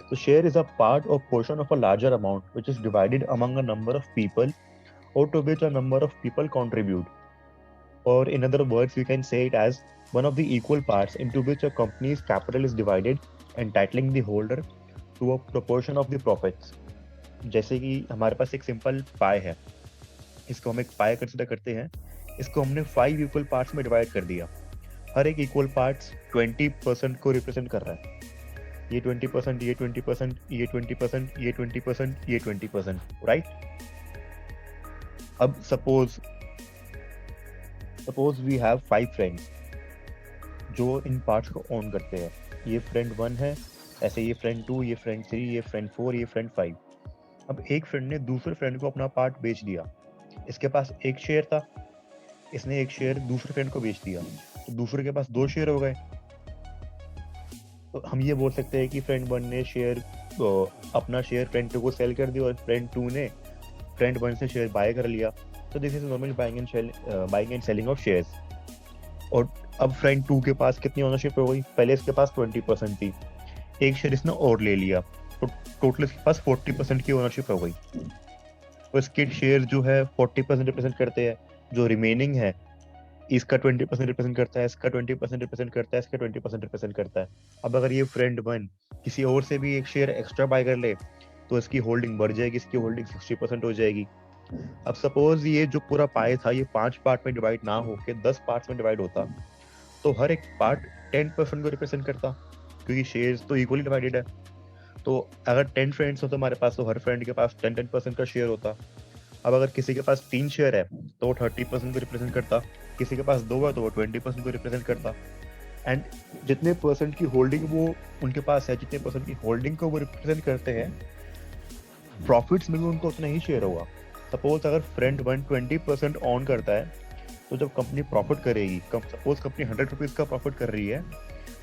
So share is a part or portion of a larger amount which is divided among a number of people or to which a number of people contribute. Or in other words, we can say it as one of the equal parts into which a company's capital is divided, entitling the holder to a proportion of the profits. जैसे कि हमारे पास एक simple पाई है, इसको हम एक पाई consider करते हैं, इसको हमने 5 इक्वल पार्ट्स में डिवाइड कर दिया। हर एक इक्वल पार्ट्स 20% को रिप्रेजेंट कर रहा है। ये 20%, ये 20%, ये 20%, ये 20%, ये 20%, राइट? अब सपोज वी हैव 5 फ्रेंड्स जो इन पार्ट्स को ओन करते हैं। ये फ्रेंड 1 है, ऐसे ये फ्रेंड 2, ये फ्रेंड 3, ये फ्रेंड 4, ये फ्रेंड 5। अब एक फ्रेंड ने दूसरे फ्रेंड को अपना पार्ट बेच दिया। इसके पास एक शेयर था, इसने एक शेयर दूसरे फ्रेंड को बेच दिया, तो दूसरे के पास 2 शेयर हो गए। तो हम ये बोल सकते हैं कि फ्रेंड 1 ने अपना शेयर फ्रेंड 2 को सेल कर दिया और फ्रेंड 2 ने फ्रेंड 1 से शेयर बाय कर लिया। तो this is normal buying and selling of shares. और अब फ्रेंड 2 के पास कितनी ओनरशिप हो गई? पहले इसके पास 20% थी, एक शेयर इसने और ले लिया, तो टोटल इसके पास 40% की ओनरशिप हो गई। तो इसके शेयर जो है 40% रिप्रेजेंट करते हैं, जो रिमेनिंग है इसका 20% रिप्रेजेंट करता है, इसका 20% रिप्रेजेंट करता है, इसका 20% रिप्रेजेंट करता है। अब अगर ये फ्रेंड 1 किसी और से भी एक शेयर एक्स्ट्रा बाय कर ले तो इसकी होल्डिंग बढ़ जाएगी, इसकी होल्डिंग 60% हो जाएगी। अब सपोज ये जो पूरा पाई था ये 5 पार्ट में डिवाइड ना होके 10 पार्ट्स में डिवाइड होता, तो हर एक पार्ट 10% को रिप्रेजेंट करता, क्योंकि शेयर्स तो इक्वली डिवाइडेड है। तो अगर 10 फ्रेंड्स हो तो हमारे पास, तो हर फ्रेंड के पास 10% का शेयर होता। अब अगर किसी के पास 3 शेयर है तो वो 30% को रिप्रेजेंट करता, किसी के पास 2 है तो वो 20% को रिप्रेजेंट करता। एंड जितने परसेंट की होल्डिंग वो उनके पास है, जितने परसेंट की होल्डिंग को वो रिप्रेजेंट करते हैं, प्रॉफिट्स में भी उनको उतना ही शेयर होगा। सपोज अगर फ्रेंड 1 20% ऑन करता है, तो जब कंपनी प्रॉफिट करेगी, सपोज कंपनी 100 रुपीज़ का प्रॉफिट कर रही है,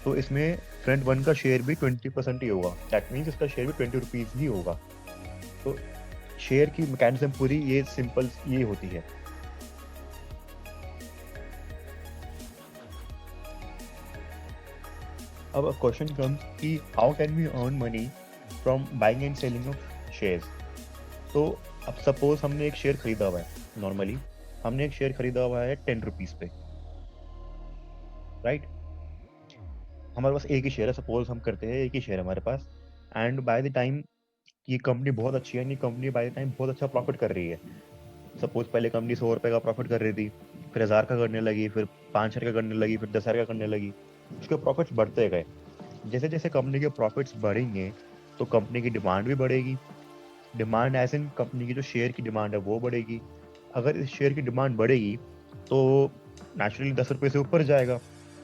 तो इसमें फ्रेंड 1 का शेयर भी 20% ही होगा। दैट मीन्स इसका शेयर भी 20 रुपीज़ ही होगा। तो शेयर की मैकेनिज्म पूरी ये सिंपल ये होती है। अब क्वेश्चन कम्स कि how can we earn money from buying and selling of shares. तो अब सपोज हमने एक शेयर खरीदा हुआ है, नॉर्मली हमने एक शेयर खरीदा हुआ है 10 रुपीज़ पे, राइट? हमारे पास एक ही शेयर है, सपोज हम करते हैं एक ही शेयर हमारे पास, एंड बाय द टाइम ये कंपनी बहुत अच्छी है, नहीं कंपनी बाय द टाइम बहुत अच्छा प्रॉफिट कर रही है। सपोज पहले कंपनी 100 रुपए का प्रॉफिट कर रही थी, फिर 1000 का करने लगी, फिर 5000 का करने लगी, फिर 10,000 का करने लगी, उसके प्रॉफिट्स बढ़ते गए। जैसे जैसे कंपनी के प्रॉफिट्स बढ़ेंगे तो कंपनी की डिमांड भी बढ़ेगी। डिमांड एज इन कंपनी की जो शेयर की डिमांड है वो बढ़ेगी। अगर इस शेयर की डिमांड बढ़ेगी तो नेचुरली 10 रुपये से ऊपर जाएगा।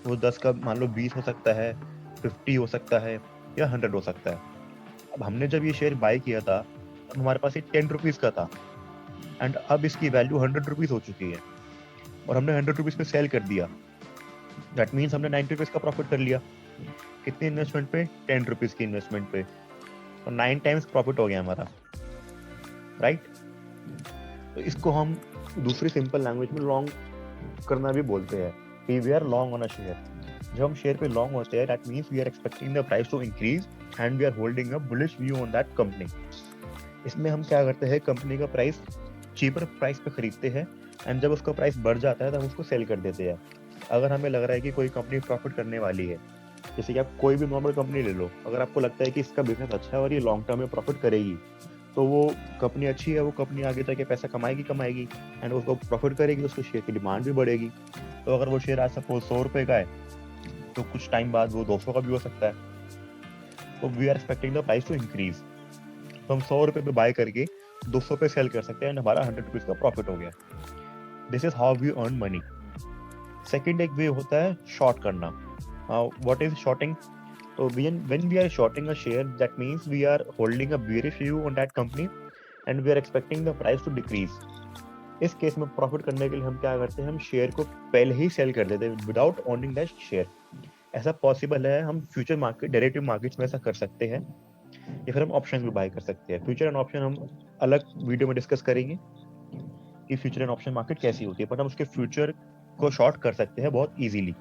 वो 10 का मान लो 20 हो सकता है, 50 हो सकता है, या 100 हो सकता है। अब हमने जब ये शेयर बाय किया था तब हमारे पास ये 10 रुपीज़ का था, एंड अब इसकी वैल्यू 100 रुपीज़ हो चुकी है और हमने 100 रुपीज़ पे सेल कर दिया। दैट मीन्स हमने 90 रुपीज़ का प्रॉफिट कर लिया। कितनी इन्वेस्टमेंट पे? 10 रुपीज़ की इन्वेस्टमेंट पे, और 9 टाइम्स प्रॉफिट हो गया हमारा, राइट? तो इसको हम दूसरी सिंपल लैंग्वेज में लॉन्ग करना भी बोलते हैं कि we are long on a share. जब हम शेयर पे लॉन्ग होते हैं that means we are expecting the price to increase and we are holding a bullish view on that company. इसमें हम क्या करते हैं, कंपनी का प्राइस चीपर प्राइस पे खरीदते हैं, एंड जब उसका प्राइस बढ़ जाता है तब उसको सेल कर देते हैं। अगर हमें लग रहा है कि कोई कंपनी प्रॉफिट करने वाली है, जैसे कि आप कोई भी नॉर्मल कंपनी ले लो, अगर आपको लगता है कि इसका बिजनेस अच्छा है और ये लॉन्ग टर्म में प्रॉफिट करेगी, तो वो कंपनी अच्छी है, वो कंपनी आगे जाके पैसा कमाएगी एंड उसको प्रॉफिट करेगी, उसको शेयर की डिमांड भी बढ़ेगी। तो अगर वो शेयर आज सपोज 100 रुपए का है, तो कुछ टाइम बाद वो 200 का भी हो सकता है। तो we are expecting the price to increase. तो हम 100 रुपए पे बाय करके 200 पे सेल कर सकते हैं एंड हमारा 100 रुपीज का प्रॉफिट हो गया। This is how we earn money. Second एक वे होता है शॉर्ट करना। What is shorting? So when we are shorting a share, that means we are holding a bearish view on that company and we are expecting the price to decrease. इस case में profit करने के लिए हम क्या करते हैं, हम शेयर को पहले ही सेल कर देते हैं विदाउट ओनिंग दैट शेयर। ऐसा पॉसिबल है, हम फ्यूचर मार्केट डेरिवेटिव मार्केट्स में ऐसा कर सकते हैं, या फिर हम ऑप्शन भी बाय कर सकते हैं। फ्यूचर एंड ऑप्शन हम अलग वीडियो में डिस्कस करेंगे कि फ्यूचर एंड ऑप्शन मार्केट कैसी होती है, बट हम उसके फ्यूचर को शॉर्ट कर सकते हैं बहुत इजीली,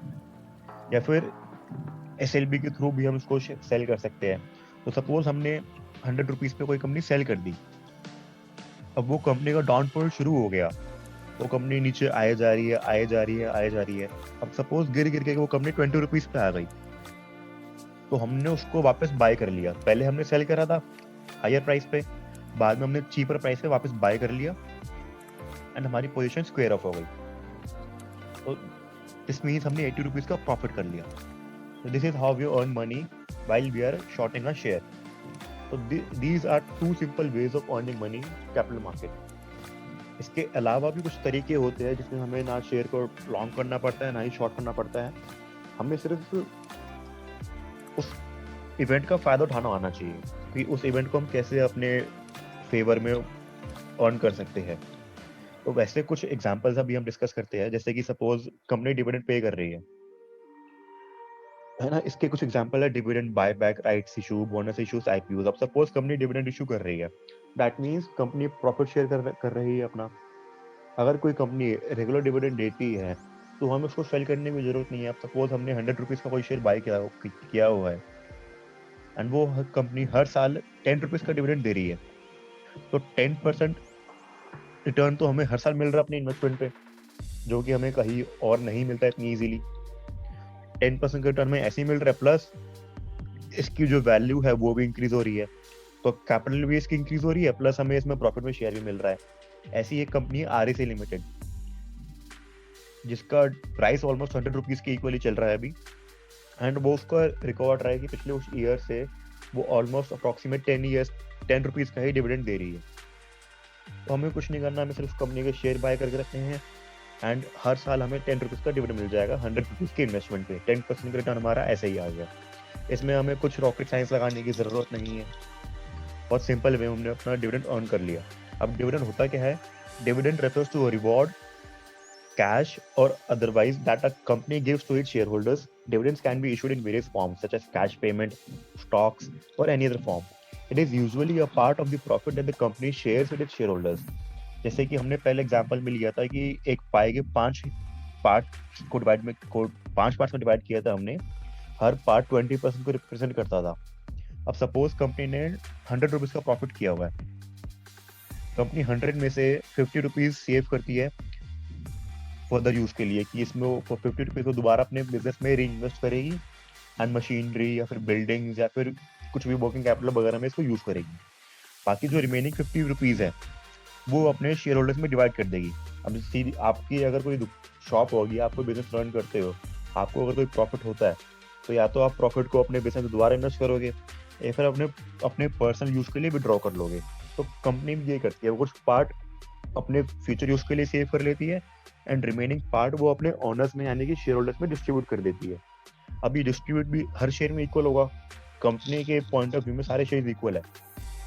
या फिर एसएलबी के थ्रू भी हम उसको सेल कर सकते हैं। तो सपोज हमने 100 रुपीज पे कोई कंपनी सेल कर दी, अब वो कंपनी का डाउनफॉल शुरू हो गया, वो कंपनी नीचे आए जा रही है, आए जा रही है, आए जा रही है। अब सपोज गिर गिर के वो कंपनी 20 रुपीज पे आ गई, तो हमने उसको वापस बाय कर लिया। पहले हमने सेल करा था हायर प्राइस पे, बाद में हमने चीपर प्राइस पे वापस बाय कर लिया एंड हमारी पोजीशन स्क्वायर ऑफ हो गई। तो दिस मीन्स हमने 80 रुपीज का प्रॉफिट कर लिया। So this is how we earn money while we are shorting a share. So these are two simple ways of earning money in capital market. इसके अलावा भी कुछ तरीके होते हैं जिसमें हमें ना शेयर को लॉन्ग करना पड़ता है ना ही शॉर्ट करना पड़ता है। हमें सिर्फ उस इवेंट का फायदा उठाना आना चाहिए कि उस इवेंट को हम कैसे अपने फेवर में अर्न कर सकते हैं। तो वैसे कुछ एग्जांपल्स अभी हम डिस्कस करते हैं, जैसे कि सपोज कंपनी डिविडेंड पे कर रही है ना। इसके कुछ एग्जांपल है dividend, buyback, rights issue, bonus issues, IPO. अब सपोज कंपनी डिविडेंड इशू कर रही है, that means company profit share कर रही है अपना। अगर कोई कंपनी रेगुलर डिविडेंड देती है तो हमें उसको सेल करने की जरूरत नहीं है। अब सपोज हमने 100 रुपीज का कोई शेयर बाय किया हुआ है एंड वो कंपनी हर साल 10 रुपीज का डिविडेंड दे रही है, तो 10% रिटर्न तो हमें हर साल मिल रहा है अपनी इन्वेस्टमेंट पे, जो कि हमें कहीं और नहीं मिलता इतनी इजीली। 10% का रिटर्न में ऐसे ही मिल रहा है, प्लस इसकी जो वैल्यू है वो भी इंक्रीज हो रही है, तो कैपिटल भी इसकी इंक्रीज हो रही है, प्लस हमें इसमें प्रॉफिट में शेयर भी मिल रहा है। ऐसी एक कंपनी है आरएसए लिमिटेड, जिसका प्राइस ऑलमोस्ट 100 रुपीज के इक्वली चल रहा है अभी, एंड वो उसका रिकॉर्ड रहा है कि पिछले उस ईयर से वो ऑलमोस्ट अप्रोक्सीमेट 10 रुपीज का ही डिविडेंड दे रही है। तो हमें कुछ नहीं करना, हमें सिर्फ कंपनी के शेयर बाय करके रखने हैं एंड हर साल हमें 10 रुपीज का डिविडेंड मिल जाएगा 100 रुपीज के इन्वेस्टमेंट पे। 10% का रिटर्न हमारा ऐसे ही आ गया। इसमें हमें कुछ रॉकेट साइंस लगाने की जरूरत नहीं है, बहुत सिंपल वे हमने अपना डिविडेंड अर्न कर लिया। अब डिविडेंड होता क्या है? Dividend refers to a reward, cash or otherwise that a company gives to its shareholders. Dividends can be issued in various forms such as cash payment, stocks or any other form. It is usually a part of the profit that the company shares with its shareholders. जैसे कि हमने पहले example में लिया था कि एक पाई के 5 पार्ट को पांच पार्ट में डिवाइड किया था हमने, हर पार्ट 20% को रिप्रेजेंट करता था। अब सपोज कंपनी ने 100 रुपीज का प्रॉफिट किया हुआ है, कंपनी 100 में से 50 रुपीज सेव करती है फर्दर यूज के लिए कि इसमें वो 50 रुपीज को दोबारा अपने बिजनेस में री इन्वेस्ट करेगी एंड मशीनरी या फिर बिल्डिंग्स या फिर कुछ भी वर्किंग कैपिटल वगैरह में इसको यूज करेगी। बाकी जो रिमेनिंग 50 रुपीज है वो अपने शेयर होल्डर्स में डिवाइड कर देगी। अब सीधी आपकी अगर कोई शॉप होगी, आप कोई बिजनेस रन करते हो, आपको अगर कोई प्रॉफिट होता है तो या तो आप प्रॉफिट को अपने बिजनेस में दोबारा इन्वेस्ट करोगे या फिर अपने पर्सनल यूज के लिए विड्रॉ कर लोगे। तो कंपनी भी ये करती है, वो कुछ पार्ट अपने फ्यूचर यूज के लिए सेव कर लेती है एंड रिमेनिंग पार्ट वो अपने ओनर्स में यानी कि शेयर होल्डर्स में डिस्ट्रीब्यूट कर देती है। अब ये डिस्ट्रीब्यूट भी हर शेयर में इक्वल होगा, कंपनी के पॉइंट ऑफ व्यू में सारे शेयर इक्वल है।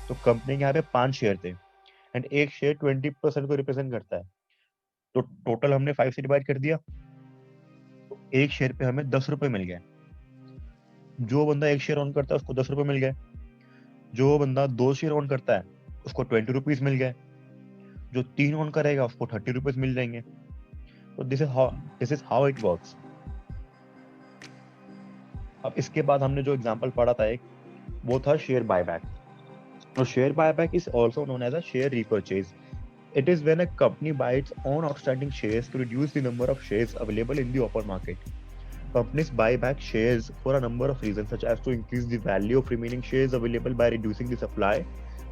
तो कंपनी के यहाँ पे 5 शेयर थे एंड एक शेयर 20% को रिप्रेजेंट करता है, तो टोटल हमने 5 से डिवाइड कर दिया, तो एक शेयर पे हमें 10 रुपए मिल गए। जो बंदा एक शेयर ऑन करता है उसको 10 रुपए मिल गए, जो बंदा 2 शेयर ऑन करता है उसको 20 रुपीज मिल गए, जो 3 ऑन करेगा उसको 30 रुपीज मिल जाएंगे। तो this is how it works. अब इसके बाद हमने जो एग्जांपल पढ़ा था एक, वो था शेयर बायबैक। और share buyback is also known as a share repurchase. It is when a company buys its own outstanding shares to reduce the number of shares available in the open market. Companies buy back shares for a number of reasons, such as to increase the value of remaining shares available by reducing the supply,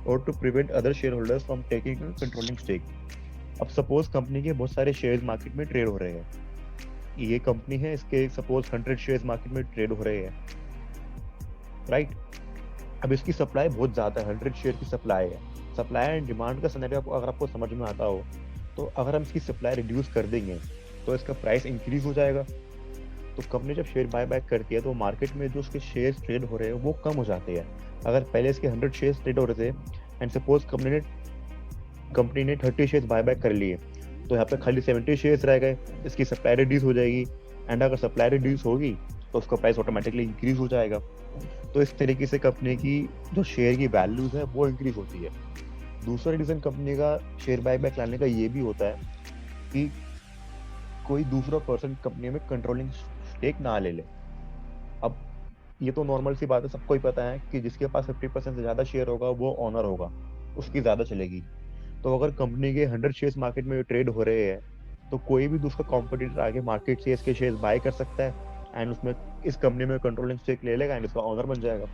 or to prevent other shareholders from taking a controlling stake. अब suppose company के बहुत सारे shares market में trade हो रहे हैं, ये company है, इसके सपोज 100 शेयर्स मार्केट में ट्रेड हो रहे हैं, राइट। अब इसकी सप्लाई बहुत ज्यादा है, 100 शेयर की सप्लाई है। सप्लाई एंड डिमांड का सिनेरियो अगर आपको समझ में आता हो, तो अगर हम इसकी सप्लाई रिड्यूस कर देंगे तो इसका प्राइस इंक्रीज हो जाएगा। तो कंपनी जब शेयर बाय बैक करती है तो मार्केट में जो उसके शेयर्स ट्रेड हो रहे हैं वो कम हो जाते हैं। अगर पहले इसके 100 शेयर्स ट्रेड हो रहे थे एंड सपोज कंपनी ने 30 शेयर्स बाय बैक कर लिए, तो यहाँ पे खाली 70 शेयर्स रह गए, इसकी सप्लाई रिड्यूस हो जाएगी एंड अगर सप्लाई रिड्यूस होगी तो उसका प्राइस ऑटोमेटिकली इंक्रीज हो जाएगा। तो इस तरीके से कंपनी की जो शेयर की वैल्यूज है वो इंक्रीज होती है। दूसरा रीजन कंपनी का शेयर बायबैक लाने का ये भी होता है कि कोई दूसरा पर्सन कंपनी में कंट्रोलिंग स्टेक ना ले ले। अब ये तो नॉर्मल सी बात है, सबको ही पता है कि जिसके पास 50% से ज़्यादा शेयर होगा वो ओनर होगा, उसकी ज़्यादा चलेगी। तो अगर कंपनी के 100 शेयर्स मार्केट में ट्रेड हो रहे हैं, तो कोई भी दूसरा कॉम्पिटिटर आके मार्केट से इसके शेयर्स बाय कर सकता है एंड उसमें इस कंपनी में कंट्रोलिंग स्टेक ले लेगा एंड इसका ओनर बन जाएगा।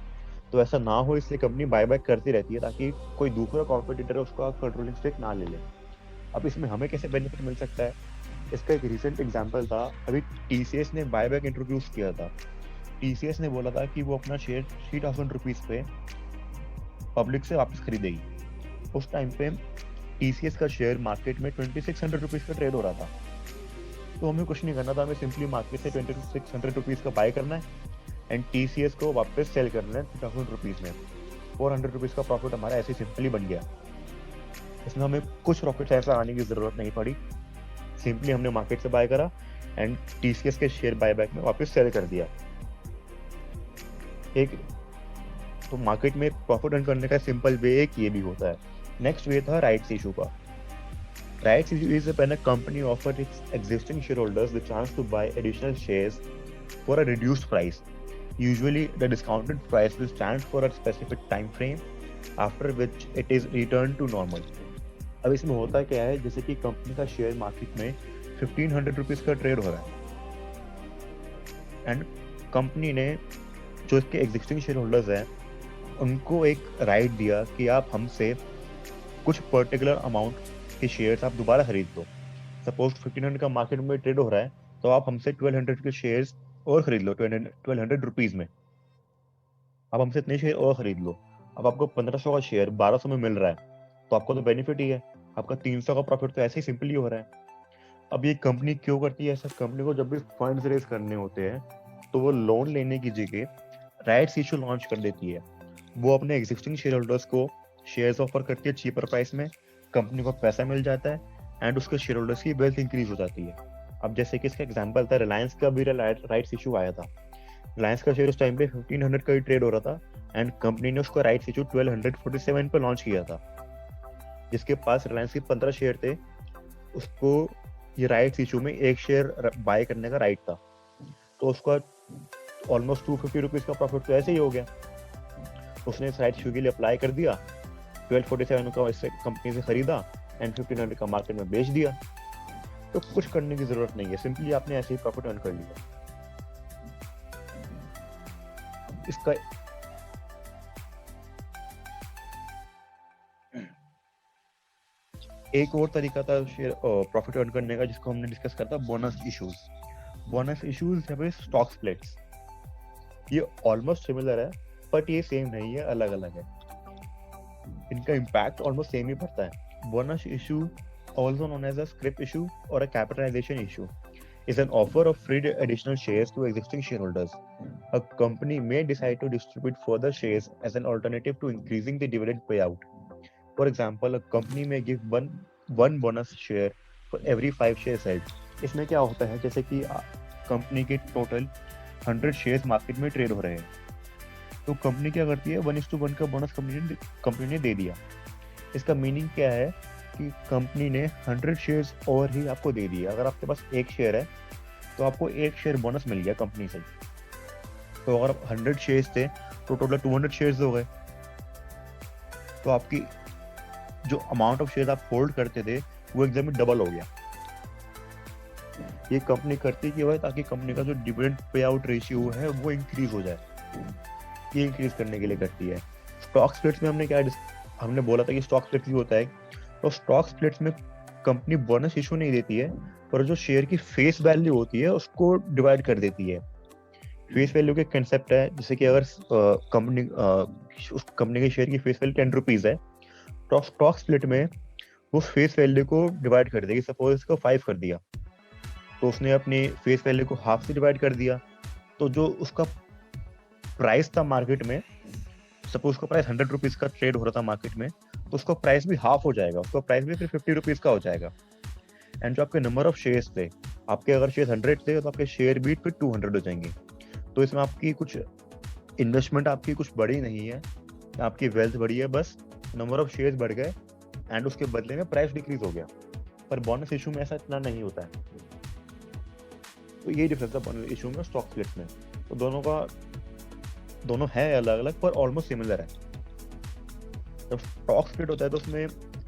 तो ऐसा ना हो इसलिए कंपनी बाय बैक करती रहती है ताकि कोई दूसरा कॉम्पिटिटर उसका कंट्रोलिंग स्टेक ना ले ले। अब इसमें हमें कैसे बेनिफिट मिल सकता है, इसका एक रिसेंट एग्जांपल था, अभी टीसीएस ने बाय बैक इंट्रोड्यूस किया था। टीसीएस ने बोला था कि वो अपना शेयर 3000 रुपीज पे पब्लिक से वापस खरीदेगी। उस टाइम पे टीसीएस का शेयर मार्केट में 2600 रुपीज का ट्रेड हो रहा था। तो हमें कुछ नहीं करना था, हमें सिंपली मार्केट से 2600 रुपीज का बाय करना है एंड टीसीएस को वापस सेल करना है 3000 रुपीज में। 400 रुपीज का प्रॉफिट हमारा ऐसे सिंपली बन गया। इसमें हमें कुछ रॉकेट साइंस लगाने की जरूरत नहीं पड़ी, सिंपली हमने मार्केट से बाय करा एंड टीसीएस के शेयर बायबैक में वापस सेल कर दिया। एक तो मार्केट में प्रॉफिट अर्न करने का सिंपल वे एक ये भी होता है। नेक्स्ट वे था राइट्स इशू का। Rights issue is when a company offer its existing share holders the chance to buy additional shares for a reduced price. Usually the discounted price will stand for a specific time frame after which it is returned to normal. अब इसमें होता क्या है, जैसे कि company का share market में 1500 rupees का ट्रेड हो रहा है एंड कंपनी ने जो इसके एग्जिस्टिंग शेयर होल्डर्स हैं उनको एक राइट दिया कि आप हमसे कुछ पर्टिकुलर अमाउंट के शेयर्स आप दोबारा खरीद लो। सपोज 1500 का मार्केट में ट्रेड हो रहा है तो आप हमसे 1200 के शेयर्स और खरीद लो 1200 रुपीज में। आप हमसे इतने शेयर और खरीद लो। अब आपको 1500 का शेयर 1200 में मिल रहा है तो आपको तो बेनिफिट ही है, आपका 300 का प्रॉफिट तो ऐसे ही सिंपली हो रहा है। अब ये कंपनी क्यों करती है ऐसा? कंपनी को जब भी फंड्स रेज करने होते हैं तो वो लोन लेने की जगह राइट्स इशू लॉन्च कर देती है। वो अपने एग्जिस्टिंग शेयर होल्डर्स को शेयर्स ऑफर करती है चीपर प्राइस में, कंपनी को पैसा मिल जाता है एंड उसके शेयर होल्डर्स की वेल्थ इंक्रीज हो जाती है। अब जैसे कि इसका एग्जांपल था, रिलायंस का भी राइट्स इशू आया था। रिलायंस का शेयर उस टाइम पे 1500 का ही ट्रेड हो रहा था एंड कंपनी ने उसको राइट्स इशू 1247 पे लॉन्च किया था। जिसके पास रिलायंस के 15 शेयर थे उसको ये राइट्स इशू में एक शेयर बाय करने का राइट था, तो उसका ऑलमोस्ट 250 रुपीज का प्रॉफिट तो ऐसे ही हो गया। उसने इस राइट इशू के लिए अप्लाई कर दिया, 1247 का इससे कंपनी से खरीदा एंड 1500 का मार्केट में बेच दिया। तो कुछ करने की जरूरत नहीं है, सिंपली आपने ऐसे ही प्रॉफिट अर्न कर लिया। इसका एक और तरीका था शेयर प्रॉफिट अर्न करने का जिसको हमने डिस्कस करा था, बोनस इश्यूज। बोनस इश्यूज या फिर स्टॉक स्प्लिट्स, ये ऑलमोस्ट सिमिलर है बट ये सेम नहीं है, अलग अलग है। इनका इम्पैक्ट ऑलमोस्ट सेम ही पड़ता है। Bonus issue, also known as a scrip issue or a capitalization issue, is an offer of free additional shares to existing shareholders. A company may decide to distribute further shares as an alternative to increasing the dividend payout. For example, a company may give one bonus share for every 5 shares held. इसमें क्या होता है, जैसे कि company के total 100 shares market में trade हो रहे हैं तो कंपनी क्या करती है, 1:1 का बोनस कंपनी ने दे दिया। इसका मीनिंग क्या है कि कंपनी ने 100 शेयर्स और ही आपको दे दिया। अगर आपके पास एक शेयर है तो आपको एक शेयर बोनस मिल गया कंपनी से। तो अगर 100 शेयर्स थे तो टोटल 200 शेयर्स हो गए। तो आपकी जो अमाउंट ऑफ शेयर आप होल्ड करते थे वो एकदम डबल हो गया। ये कंपनी करती क्यों है? ताकि कंपनी का जो डिविडेंड पे आउट रेशियो है वो इंक्रीज हो जाए। ये इंक्रीज करने के लिए करती है। स्टॉक स्प्लिट्स में हमने बोला था कि स्टॉक स्प्लिट्स भी होता है। तो स्टॉक स्प्लिट्स में कंपनी बोनस इशू नहीं देती है पर जो शेयर की फेस वैल्यू होती है उसको डिवाइड कर देती है। फेस वैल्यू के कंसेप्ट है, जैसे कि अगर उस कंपनी के शेयर की फेस वैल्यू 10 रुपीज है तो स्टॉक स्प्लिट में वो फेस वैल्यू को डिवाइड कर देगी। सपोज इसको 5 कर दिया तो उसने अपनी फेस वैल्यू को हाफ से डिवाइड कर दिया। तो जो उसका प्राइस था मार्केट में, सपोज उसका प्राइस 100 रुपीज का ट्रेड हो रहा था मार्केट में, तो उसका प्राइस भी हाफ हो जाएगा, उसका प्राइस भी फिर 50 रुपीज का हो जाएगा। एंड जो आपके नंबर ऑफ शेयर्स थे, आपके अगर शेयर 100 थे तो आपके शेयर भी फिर 200 हो जाएंगे। तो इसमें आपकी कुछ इन्वेस्टमेंट आपकी कुछ बड़ी नहीं है, आपकी वेल्थ बढ़ी है, बस नंबर ऑफ शेयर्स बढ़ गए एंड उसके बदले में प्राइस डिक्रीज हो गया। पर बोनस इशू में ऐसा इतना नहीं होता है। तो ये डिफरेंस है बोनस इशू में स्टॉक स्प्लिट में। तो दोनों का दोनों है अलग अलग पर ऑलमोस्ट सिमिलर है। जब स्टॉक स्प्लिट होता है तो उसमें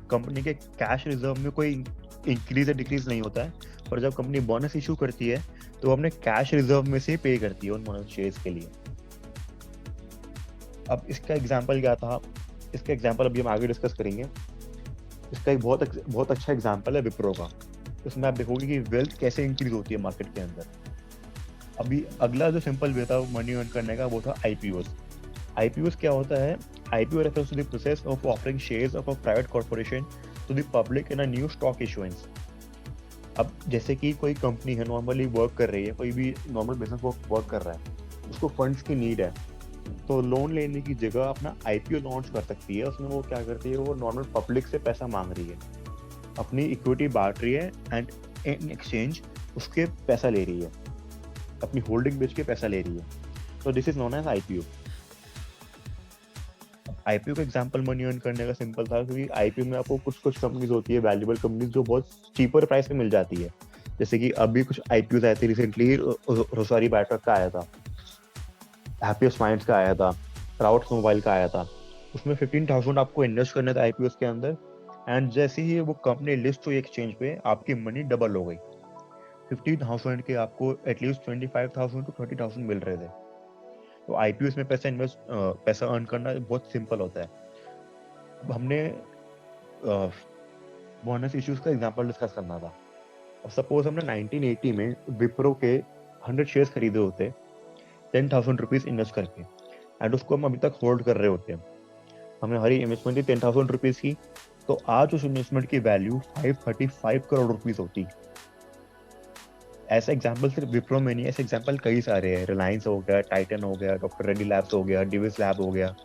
कंपनी के कैश रिजर्व में कोई इंक्रीज या डिक्रीज नहीं होता है, पर जब कंपनी बोनस इशू करती है तो वो अपने कैश रिजर्व में से पे करती है उन बोनस शेयर्स के लिए। अब इसका एग्जांपल क्या था, इसका एग्जांपल अभी हम आगे डिस्कस करेंगे। इसका एक बहुत अच्छा एग्जांपल है विप्रो का। इसमें आप देखोगे कि वेल्थ कैसे इंक्रीज होती है मार्केट के अंदर। अभी अगला जो सिंपल वे था मनी अर्न करने का वो था आईपीओस। आईपीओस क्या होता है? IPO refers to the process of offering shares of a private corporation to the public in a new stock issuance। अब जैसे कि कोई कंपनी है नॉर्मली वर्क कर रही है, कोई भी नॉर्मल बिजनेस वर्क कर रहा है, उसको फंड्स की नीड है, तो लोन लेने की जगह अपना आईपीओ लॉन्च कर सकती है। उसमें वो क्या करती है, वो नॉर्मल पब्लिक से पैसा मांग रही है, अपनी इक्विटी बांट रही है एंड इन एक्सचेंज उसके पैसा ले रही है, अपनी होल्डिंग बेच के पैसा ले रही है। तो this is known as IPO. IPO का एग्जांपल मनी अर्न करने का सिंपल था, क्योंकि आईपीओ में आपको कुछ कंपनीज होती है, वैल्यूएबल कंपनीज, जो बहुत चीपर प्राइस पे मिल जाती है। जैसे कि अभी कुछ आईपीओ आए थे रिसेंटली, रोसारी बायोटेक का आया था, हैप्पीएस्ट माइंड्स का आया था, राउट्स मोबाइल का आया था। उसमें 15,000 आपको इन्वेस्ट करने था आईपीओ के अंदर, एंड जैसे ही वो कंपनी लिस्ट हुई एक्सचेंज पे, आपकी मनी डबल हो गई। 15,000 के आपको एटलीस्ट 25,000 टू 30,000 मिल रहे थे। तो आईपीओ में पैसा अर्न करना बहुत सिंपल होता है। अब हमने बोनस इश्यूज का एग्जांपल डिस्कस करना था। अब सपोज हमने 1980 में विप्रो के 100 शेयर्स खरीदे होते 10,000 रुपीज इन्वेस्ट करके, एंड उसको हम अभी तक होल्ड कर रहे होते हैं। हमने हमारी इन्वेस्टमेंट थी 10,000 रुपीज की, तो आज उस इन्वेस्टमेंट की वैल्यू 535 करोड़ रुपीज होती। ऐसा एग्जांपल सिर्फ विप्रो में नहीं, ऐसे एग्जांपल कई सारे हैं। रिलायंस हो गया, टाइटन हो गया, डॉक्टर रेड्डी लैब्स हो गया, डिविस लैब हो गया,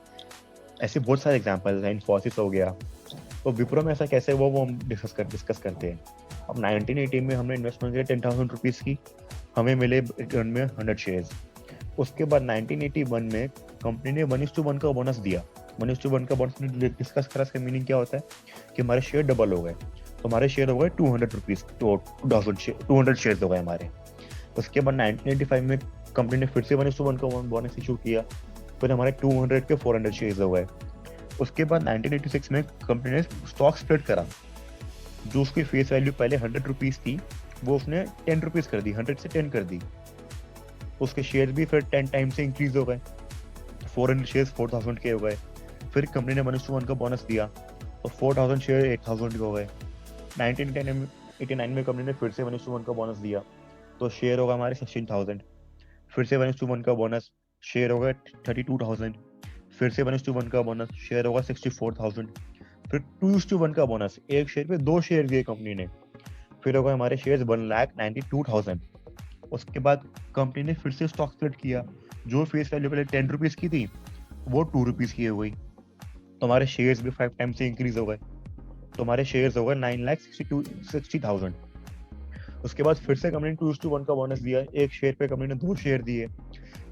ऐसे बहुत सारे एग्जांपल हैं, इन्फोसिस हो गया। तो विप्रो में ऐसा कैसे वो हम डिस्कस करते हैं। अब 1980 में हमने इन्वेस्टमेंट किया 10,000 रुपीज की, हमें मिले रिटर्न में 100 शेयर्स। उसके बाद 1981 में कंपनी ने 1:1 का बोनस दिया। 1:1 का बोनस डिस्कस करा, इसका मीनिंग क्या होता है कि हमारे शेयर डबल हो गए, तो हमारे शेयर हो गए 200 रुपीज, 200 शेयर हो गए हमारे। उसके बाद 1985 में कंपनी ने फिर से 1:1 का बोनस इशू किया, फिर हमारे 200 के 400 शेयर हो गए। उसके बाद 1986 में कंपनी ने स्टॉक स्प्लिट करा, जो उसकी फेस वैल्यू पहले 100 रुपीज थी, वो उसने 10 रुपीज कर दी, 100 से 10 कर दी। उसके शेयर भी फिर 10 टाइम से इंक्रीज हो गए, 400 शेयर 4,000 के हो गए। फिर कंपनी ने 1:1 का बोनस दिया, तो 4,000 शेयर 8,000 के हो गए। 1989 में कंपनी ने फिर से 1:1 का बोनस दिया, तो शेयर होगा हमारे 16,000। फिर से 1:1 का बोनस, शेयर होगा 32,000। फिर से 1:1 का बोनस, शेयर होगा 64,000। फिर 2:1 का बोनस, एक शेयर पे 2 शेयर दिए कंपनी ने, फिर होगा हमारे शेयर 1,92,000। उसके बाद कंपनी ने फिर से स्टॉक स्प्लिट किया, जो फेस वैल्यू पहले 10 रुपीज की थी वो 2 रुपीज की हो गई, तो हमारे शेयर्स भी 5 टाइम से इंक्रीज हो गए, तो हमारे शेयर्स हो गए 9,60,000। उसके बाद फिर से कंपनी ने 2:1 का बोनस दिया, एक शेयर पे कंपनी ने 2 शेयर दिए,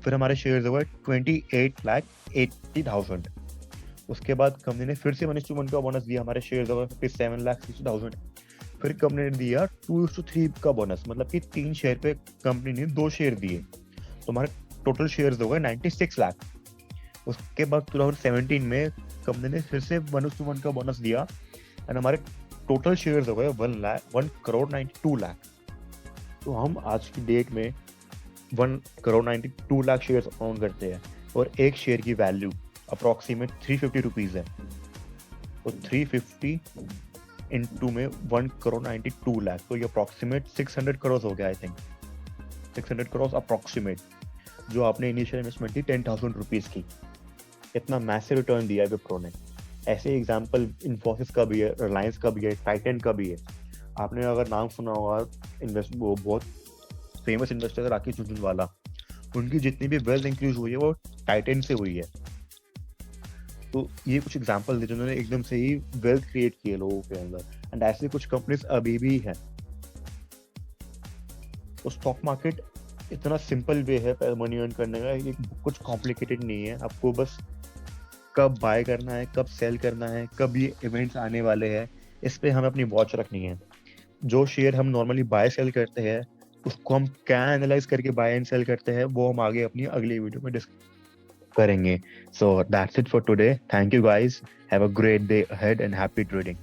फिर हमारे शेयर्स हो गए 28,80,000। उसके बाद कंपनी ने फिर से 1:1 का बोनस दिया, हमारे शेयर्स हो गए 57,60,000। फिर कंपनी ने दिया 2:3 का बोनस, मतलब कि 3 शेयर पे कंपनी ने 2 शेयर दिए, तो हमारे टोटल शेयर्स हो गए 96 लाख। उसके बाद 2017 में कंपनी ने फिर से 1:1 का बोनस दिया, एंड हमारे टोटल शेयर्स हो गए 1,92,00,000। तो हम आज की डेट में 1,92,00,000 शेयर्स ओन करते हैं, और एक शेयर की वैल्यू अप्रोक्सीमेट 350 रुपीज है। तो 350 इंटू में 1,92,00,000, तो ये अप्रोक्सीमेट 600 करोड़ हो गया। आई थिंक 600 करोड़ अप्रोक्सीमेट, जो आपने इनिशियल इन्वेस्टमेंट थी 10,000 रुपीज की, इतना मैसिव रिटर्न दिया है विप्रो ने। ऐसे एग्जांपल इन्फोसिस का भी है, रिलायंस का भी है, टाइटन का भी है। आपने अगर नाम सुना होगा, वो बहुत फेमस इन्वेस्टर है राकेश झुनझुनवाला, उनकी जितनी भी वेल्थ इंक्रीज हुई है वो टाइटन से हुई है। तो ये कुछ एग्जांपल थे जिन्होंने एकदम से ही वेल्थ क्रिएट की है लोगों के अंदर, एंड ऐसे कुछ कंपनीज अभी भी हैं। तो स्टॉक मार्केट इतना सिंपल वे है मनी अर्न करने का, ये कुछ कॉम्प्लिकेटेड नहीं है। आपको बस कब बाय करना है, कब सेल करना है, कब ये इवेंट्स आने वाले हैं, इस पे हमें अपनी वॉच रखनी है। जो शेयर हम नॉर्मली बाय सेल करते हैं, उसको हम क्या एनालाइज करके बाय एंड सेल करते हैं, वो हम आगे अपनी अगली वीडियो में डिस्कस करेंगे। So that's it for today. Thank you guys, have a great day ahead and happy trading.